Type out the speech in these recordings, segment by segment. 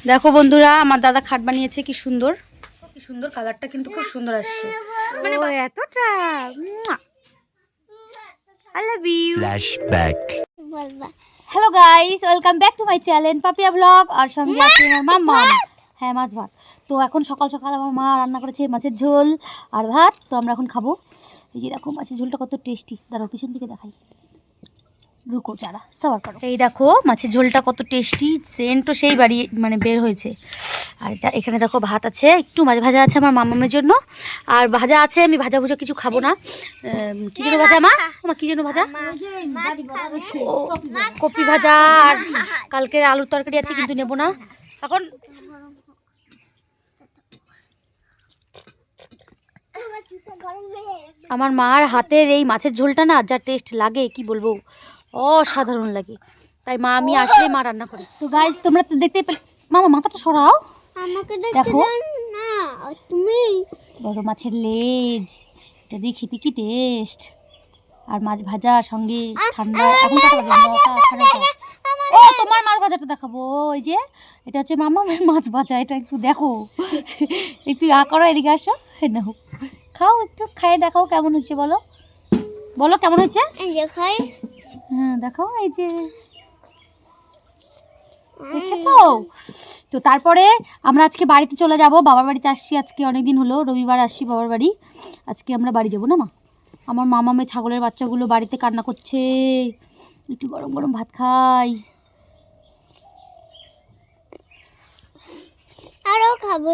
দেখো বন্ধুরা, আমার দাদা খাট বানিয়েছে, কি সুন্দর, কি সুন্দর কালারটা কিন্তু খুব সুন্দর আসছে। মানে এতটা I love you. Flashback. Hello guys, welcome back to my channel Papiya blog. আর সঙ্গে আছে আমার মাম্মা। হ্যাঁ, মাছ ভাত। তো এখন সকাল সকাল আমার মা রান্না করেছে মাছের ঝোল আর ভাত। তো আমরা এখন খাবো। এই যে দেখো মাছের ঝোলটা কত টেস্টি। দাঁড়াও পিছন থেকে দেখাই, রুকো যারা সবার করো। এই দেখো মাছের ঝোলটা কত টেস্টি, সেন্টও সেই বাড়ি মানে বের হয়েছে। আর এটা এখানে দেখো ভাত আছে, একটু মাছ ভাজা আছে আমার মামামের জন্য, আর ভাজা আছে। আমি ভাজা ভুজা কিছু খাবো না। কি যেন ভাজা মা, আমার কি যেন ভাজা, কপি ভাজা, আর কালকের আলুর তরকারি আছে কিন্তু নেবো না এখন। আমার মার হাতের এই মাছের ঝোলটা না যা টেস্ট লাগে কি বলবো, অসাধারণ লাগে। তাই মা আমি আসলে মা রান্না করে। তো গাইস তোমরা তো দেখতেই পেলে, মামা মাথাটা সরাও, দেখো তুমি বড় মাছের লেজ, এটা দিয়ে খেতে কি টেস্ট। আর মাছ ভাজা সঙ্গে ঠান্ডা। এখন কত বাজে? 9টা 9:30। ও তোমার মাছ ভাজাটা দেখাবো। ওই যে এটা হচ্ছে মামামের মাছ ভাজা, এটা একটু দেখো, একটু করো, এদিকে আসো, নাও খাও, একটু খাইয়ে দেখাও কেমন হচ্ছে, বলো বলো কেমন হচ্ছে। হ্যাঁ দেখো, এই যে দেখেছো। তো তারপরে আমরা আজকে বাড়িতে চলে যাব, বাবার বাড়িতে আসছি আজকে, অনেকদিন হলো, রবিবার আসছি বাবার বাড়ি। আজকে আমরা বাড়ি যাব না মা। আমার মামামের ছাগলের বাচ্চাগুলো বাড়িতে কান্না করছে, একটু গরম গরম ভাত খাই। আরো খাবো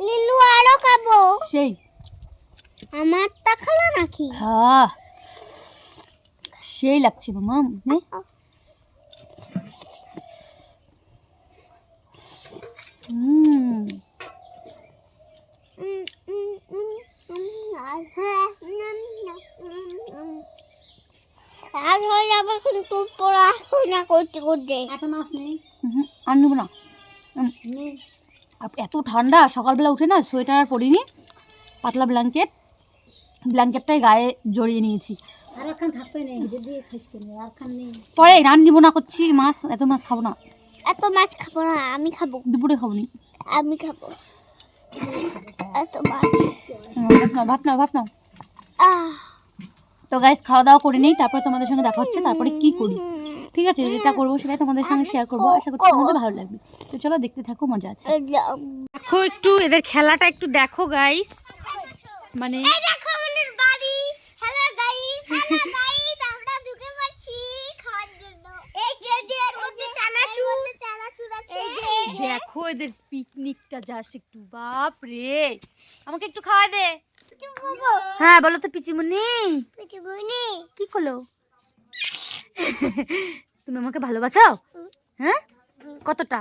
লিলু, আরো খাবো। সেই আমার তা খালো নাকি? হ্যাঁ সেই লাগছে মামা, নে আর হয়ে যাবে কিন্তু পড়াশোনা করতে করতে। একটা মাছ নেই, আর নেবো না। এত ঠান্ডা, সকালবেলা উঠে না সোয়েটার আর পরিনি, পাতলা ব্ল্যাঙ্কেটটাই গায়ে জড়িয়ে নিয়েছি। পরে রান নিবো না করছি মাছ, এত মাছ খাবো না। এত মাছ খাবো না, আমি খাবো, দুপুরে খাবো নি। আমি খাবো এত মাছ। ভাত নাও। তো গাইস খাওয়া দাওয়া করে নেই, তারপরে তোমাদের সঙ্গে দেখা হচ্ছে, তারপরে কি করি ঠিক আছে, যেটা করবো সেটাই তোমাদের সঙ্গে শেয়ার করবো, আশা করছি তোমাদের ভালো লাগবে। তো চলো দেখতে থাকো, মজা আছে। দেখো একটু এদের খেলাটা একটু দেখো গাইস, মানে দেখো আমাদের বাড়ি। হ্যালো গাইস, আমরা ঢুকে পড়ছি খাওয়ার জন্য। এই যে এর মধ্যে চানাচুর আছে। দেখো এদের পিকনিকটা জাস্ট একটু, বাপ রে, আমাকে একটু খাওয়া দে। হ্যাঁ বলো তো পিচিমনি, কি করলো? তুমি আমাকে ভালোবাসো? হ্যাঁ কতটা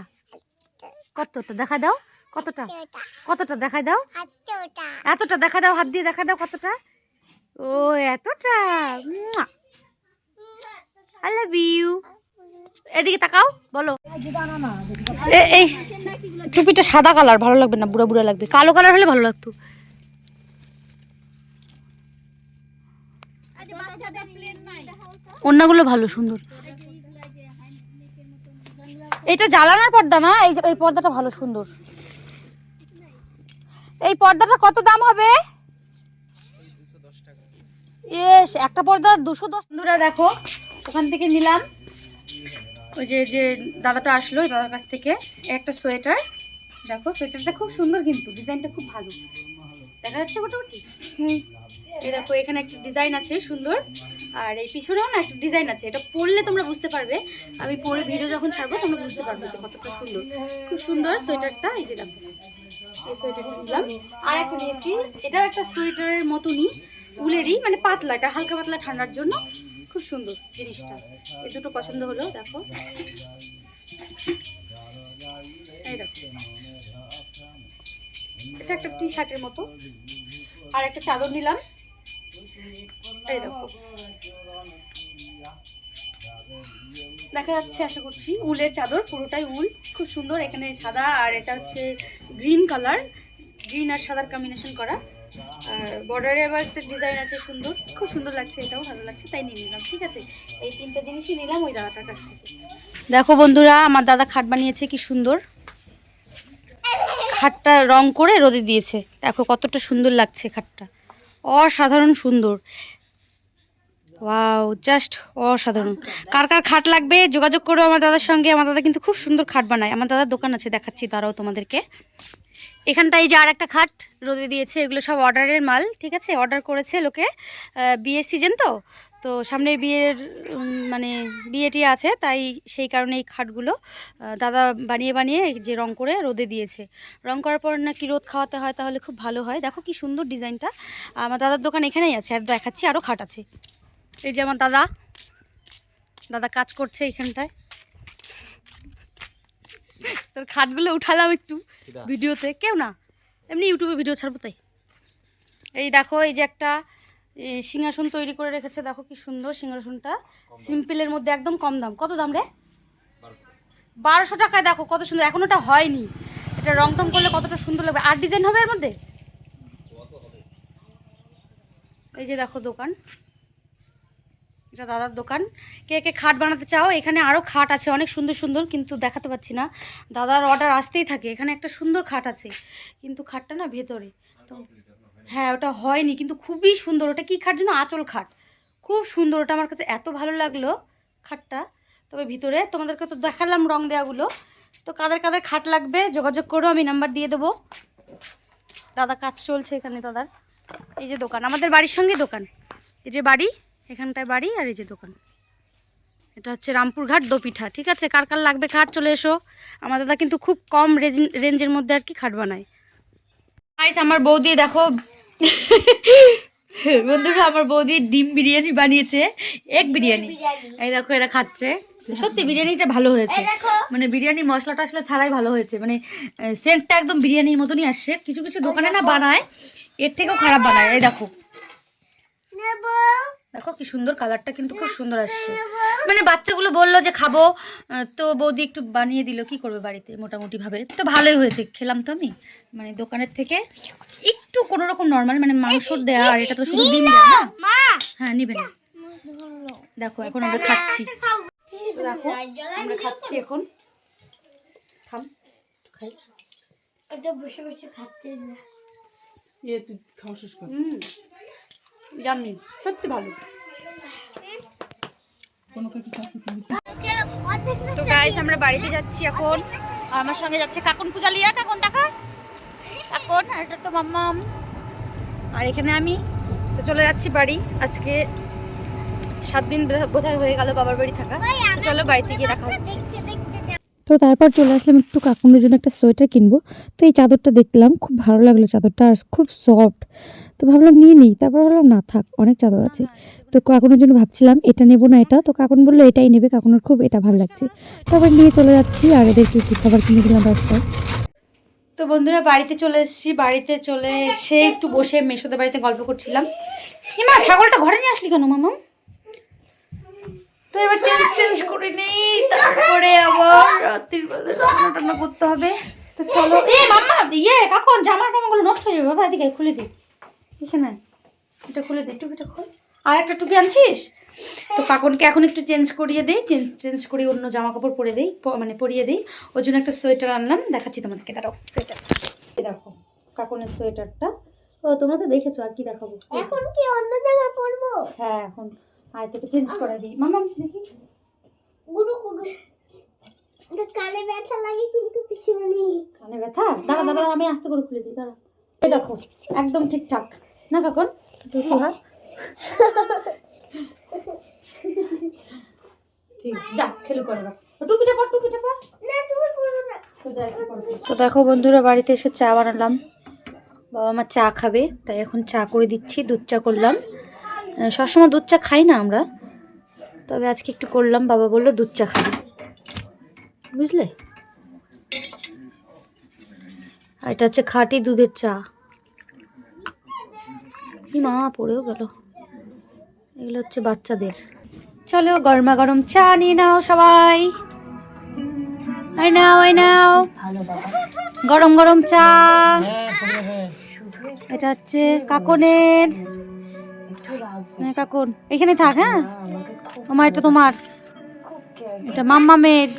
দেখা দাও, কতটা দেখা দাও, এতটা দেখা দাও, হাত দিয়ে দেখা দাও কতটা। ও এতটা, আই লাভ ইউ। এদিকে তাকাও, বলো। এই টুপিটা সাদা কালার ভালো লাগবে না, বুড়া বুড়া লাগবে, কালো কালার হলে ভালো লাগতো। অন্যগুলো ভালো সুন্দর। এটা জালানার পর্দা না, এই পর্দাটা ভালো সুন্দর। এই পর্দাটা কত দাম হবে? ইয়েস, একটা পর্দা 210। বন্ধুরা দেখো, ওখান থেকে নিলাম, ওই যে দাদাটা আসলো দাদার কাছ থেকে একটা সোয়েটার। দেখো সোয়েটারটা খুব সুন্দর, কিন্তু ডিজাইনটা খুব ভালো দেখা যাচ্ছে মোটামুটি। এই দেখো এখানে একটা ডিজাইন আছে সুন্দর, আর এই পিছনেও না একটা ডিজাইন আছে, এটা পরলে তোমরা বুঝতে পারবে, আমি পরে ভিডিও যখন ছাড়বো তোমরা বুঝতে পারবে যে কতটা সুন্দর, খুব সুন্দর সোয়েটারটা। এই যে দেখো এই সোয়েটারটা নিলাম, আর একটা নিয়েছি, এটাও একটা সোয়েটারের মতনই, উলেরই, মানে পাতলা, এটা হালকা পাতলা ঠান্ডার জন্য খুব সুন্দর জিনিসটা। এই দুটো পছন্দ হলো। দেখো এই দেখো এটা একটা টি শার্টের মতো, আর একটা চাদর নিলাম, এই দেখো দেখা যাচ্ছে আশা করছি, উলের চাদর, পুরোটাই উল, খুব সুন্দর। এখানে সাদা আর এটা হচ্ছে গ্রিন কালার, গ্রিন আর সাদার কম্বিনেশন করা, আর বর্ডারে আবার একটা ডিজাইন আছে সুন্দর, খুব সুন্দর লাগছে, এটাও ভালো লাগছে তাই নিয়ে নিলাম। ঠিক আছে, এই 3টা জিনিসই নিলাম ওই দাদাটার কাছ থেকে। দেখো বন্ধুরা, আমার দাদা খাট বানিয়েছে কি সুন্দর। খাটটা রং করে রোদে দিয়েছে, দেখো কতটা সুন্দর লাগছে খাটটা, অসাধারণ সুন্দর। ওয়াও, জাস্ট অসাধারণ। কার কার খাট লাগবে যোগাযোগ করো আমার দাদার সঙ্গে। আমার দাদা কিন্তু খুব সুন্দর খাট বানায়। আমার দাদার দোকান আছে, দেখাচ্ছি দাঁড়াও তোমাদেরকে। এখানটায় যে আর একটা খাট রোদে দিয়েছে, এগুলো সব অর্ডারের মাল। ঠিক আছে, অর্ডার করেছে লোকে, বিয়ের সিজন তো তো সামনে বিয়ের মানে বিয়েটি আছে, তাই সেই কারণে এই খাটগুলো দাদা বানিয়ে বানিয়ে যে রং করে রোদে দিয়েছে। রং করার পর নাকি রোদ খাওয়াতে হয়, তাহলে খুব ভালো হয়। দেখো কি সুন্দর ডিজাইনটা। আমার দাদার দোকান এখানেই আছে, আর দেখাচ্ছি আরও খাট আছে। এই যে আমার দাদা কাজ করছে এইখানটায়। তোর খাটগুলো উঠালাম একটু ভিডিওতে, কেউ না, এমনি ইউটিউবে ভিডিও ছাড়বো তাই। এই দেখো, এই যে একটা সিংহাসন তৈরি করে রেখেছে, দেখো কি সুন্দর সিংহাসনটা, সিম্পলের মধ্যে একদম কম দাম। কত দাম রে? 1200 টাকায়। দেখো কত সুন্দর, এখন ওটা হয়নি, এটা রং টং করলে কতটা সুন্দর লাগবে। আর ডিজাইন হবে এর মধ্যে। এই যে দেখো দোকান, এটা দাদার দোকান। কে কে খাট বানাতে চাও, এখানে আরও খাট আছে অনেক সুন্দর সুন্দর, কিন্তু দেখাতে পাচ্ছি না, দাদার অর্ডার আসতেই থাকে। এখানে একটা সুন্দর খাট আছে, কিন্তু খাটটা না ভেতরে তো, হ্যাঁ ওটা হয়নি, কিন্তু খুবই সুন্দর। ওটা কি খাট যেন, আঁচল খাট, খুব সুন্দর। ওটা আমার কাছে এত ভালো লাগলো খাটটা। তবে ভিতরে তোমাদেরকে তো দেখালাম রং দেওয়াগুলো। তো কাদের কাদের খাট লাগবে যোগাযোগ করো, আমি নাম্বার দিয়ে দেবো। দাদা কাজ চলছে এখানে দাদার। এই যে দোকান, আমাদের বাড়ির সঙ্গে দোকান। এই যে বাড়ি, এখানটায় বাড়ি, আর এই যে দোকান। এটা হচ্ছে রামপুরঘাট দোপিঠা। ঠিক আছে, কার কার লাগবে খাট চলে এসো। আমার দাদা কিন্তু খুব কম রেঞ্জের মধ্যে আর কি খাট বানায়। গাইস, আমার বৌদি দেখো বন্ধুরা, আমার বৌদি ডিম বিরিয়ানি বানিয়েছে, এগ বিরিয়ানি। এই দেখো এরা খাচ্ছে। সত্যি বিরিয়ানিটা ভালো হয়েছে, মানে বিরিয়ানি মশলা টশলা ছাড়াই ভালো হয়েছে, মানে সেন্টটা একদম বিরিয়ানির মতনই আসছে। কিছু কিছু দোকানে না বানায় এর থেকেও খারাপ বানায়। এই দেখো, দেখো কি সুন্দর কালারটা, কিন্তু খুব সুন্দর আসছে। মানে বাচ্চাগুলো বললো যে খাবো, তো বৌদি একটু বানিয়ে দিল, কি করবে বাড়িতে মোটামুটি ভাবে। তো ভালোই হয়েছে, খেলাম তো আমি, মানে দোকানের থেকে একটু কোনো রকম নর্মাল, মানে মাংসর দেয়া, আর এটা তো শুধু ডিম দেয়া না। হ্যাঁ নিবে না। দেখো এখন আমরা খাচ্ছি, দেখো আমরা খাচ্ছি এখন। খাম খাই, এটা বসে বসে খাচ্ছি। তুই খাওয়া শেষ কর। জানি সত্যি ভালো। তো গাইস, আমরা বাড়িতে যাচ্ছি এখন। আমার সঙ্গে যাচ্ছে কাকুন, পূজা লিয়া কাকুন, দেখা কাকুন, আর এটা তো মাম্মাম, আর এখানে আমি। তো চলে যাচ্ছি বাড়ি। আজকে 7 দিন বোধহয় হয়ে গেল বাবার বাড়ি থাকা। তো চলো বাড়িতে গিয়ে দেখা হচ্ছে। তো তারপর চলে আসলাম একটু কাকুনের জন্য একটা সোয়েটার কিনবো। তো এই চাদরটা দেখলাম, খুব ভালো লাগলো চাদরটা, আর খুব সফট। তো ভাবলাম নিয়ে নিই, তারপর ভাবলাম না থাক, অনেক চাদর আছে। তো কাকুনের জন্য ভাবছিলাম এটা নেবো না এটা, তো কাকুন বললো এটাই নেবে, কাকুনের খুব এটা ভালো লাগছে। তারপর নিয়ে চলে যাচ্ছি, আর এদেরকে কি খাবার কিনে দিলাম রাস্তায়। তো বন্ধুরা বাড়িতে চলে এসেছি। বাড়িতে চলে এসে একটু বসে মেশোদের বাড়িতে গল্প করছিলাম। মা, ছাগলটা ঘরে নিয়ে আসলি কেন মামা? তো এবার চেঞ্জ করে নেই, তারপরে আবার রাত্রির বেলা রান্না করতে হবে। তো চলো। মাম্মা কাকুন জামা টামাগুলো নষ্ট হয়ে যাবে বাবা, এদিকে খুলে দিই। এখানে এটা খুলে দে, টুপিটা খোল। আর একটা টুপি আনছিস? তো কাকুনকে এখন একটু চেঞ্জ করিয়ে দেই, চেঞ্জ করিয়ে অন্য জামা কাপড় পরে দেই, মানে পরিয়ে দিই। ওর জন্য একটা সোয়েটার আনলাম, দেখাচ্ছি তোমাদেরকে, দাঁড়াও। সোয়েটার দেখো, কাকুনের সোয়েটারটা। ও তোমরা তো দেখেছো, আর কি দেখাবো। এখন কি অন্য জামা পরবো? হ্যাঁ, এখন আয় থেকে চেঞ্জ করে দিই। মামা দেখি, গুরু গুরু এটা কানে ব্যথা লাগে, কিন্তু পিছনে কানে ব্যথা। দাঁড়া দাঁড়া, আমি আস্তে করে খুলে দিই, দাঁড়া। এই দেখো একদম ঠিকঠাক না কাকুন? একটু হাত ঠিক, যা খেলু করে রাখ। টুপিটা পর, টুপিটা পর। না তুমি করো না। তো দেখো বন্ধুরা, বাড়িতে এসে চা বানালাম। বাবা মা চা খাবে, তাই এখন চা করে দিচ্ছি। দুধ চা করলাম, সবসময় দুধ চা খাই না আমরা, তবে আজকে একটু করলাম। বাবা বললো দুধ চা খাবি, বুঝলে। আর এটা হচ্ছে খাঁটি দুধের চা। মা পড়েও গেল। এগুলো হচ্ছে বাচ্চাদের। চলো গরমা গরম চা নিয়ে নাও সবাই। এই নাও, এই নাও গরম গরম চা। এটা হচ্ছে কাকনের। হ্যাঁ কাকন, এখানে থাক। হ্যাঁ মামা, এটা তোমার, এটা মাম্মামের।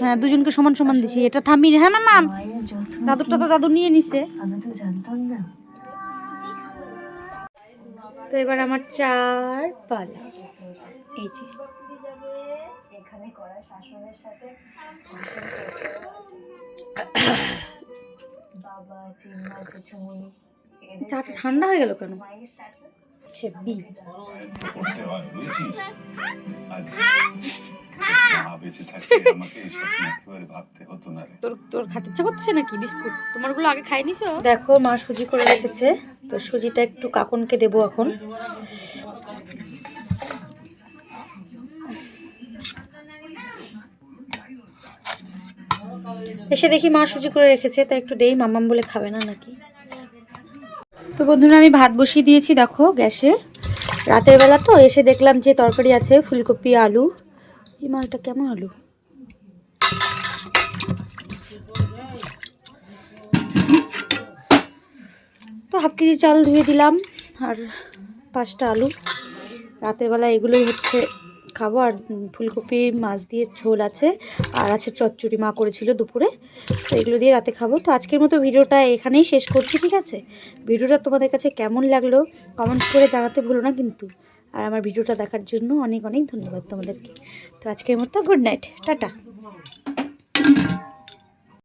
হ্যাঁ দুজনকে সমান সমান দিছি। এটা থামির। হ্যাঁ মাম্মাম, দাদুরটা তো দাদু নিয়ে নিছে। তো এবার আমার চার পালা। এই যে চাটা ঠান্ডা হয়ে গেল কেন? হেব্বি। করতে হয় বুঝেছিস মা বেঁচে থাকতে আমাকে এসব একেবারে ভাবতে হতো না রে। তোর খেতে ইচ্ছা করছে নাকি বিস্কুট? তোমারগুলো আগে খাই নিছো? দেখো মা সুজি করে রেখেছে, তো সুজিটা একটু কাকনকে দেবো এখন। এসে দেখি মা সুজি করে রেখেছে, তাই একটু দেই। মামাম বলে খাবে না নাকি। তো বন্ধুরা আমি ভাত বসিয়ে দিয়েছি দেখো গ্যাসে। রাতের বেলা তো এসে দেখলাম যে তরকারি আছে ফুলকপি আলু। এই মালটা কেমন আলু? তো হাফ কেজি চাল ধুয়ে দিলাম আর 5টা আলু। রাতের বেলা এগুলোই হচ্ছে খাবো। আর ফুলকপি মাছ দিয়ে ঝোল আছে, আর আছে চচ্চড়ি মা করেছিল দুপুরে, তো এগুলো দিয়ে রাতে খাবো। তো আজকের মতো ভিডিওটা এখানেই শেষ করছি, ঠিক আছে? ভিডিওটা তোমাদের কাছে কেমন লাগলো কমেন্ট করে জানাতে ভুলো না কিন্তু। আর আমার ভিডিওটা দেখার জন্য অনেক অনেক ধন্যবাদ তোমাদেরকে। তো আজকের মতো গুড নাইট, টাটা।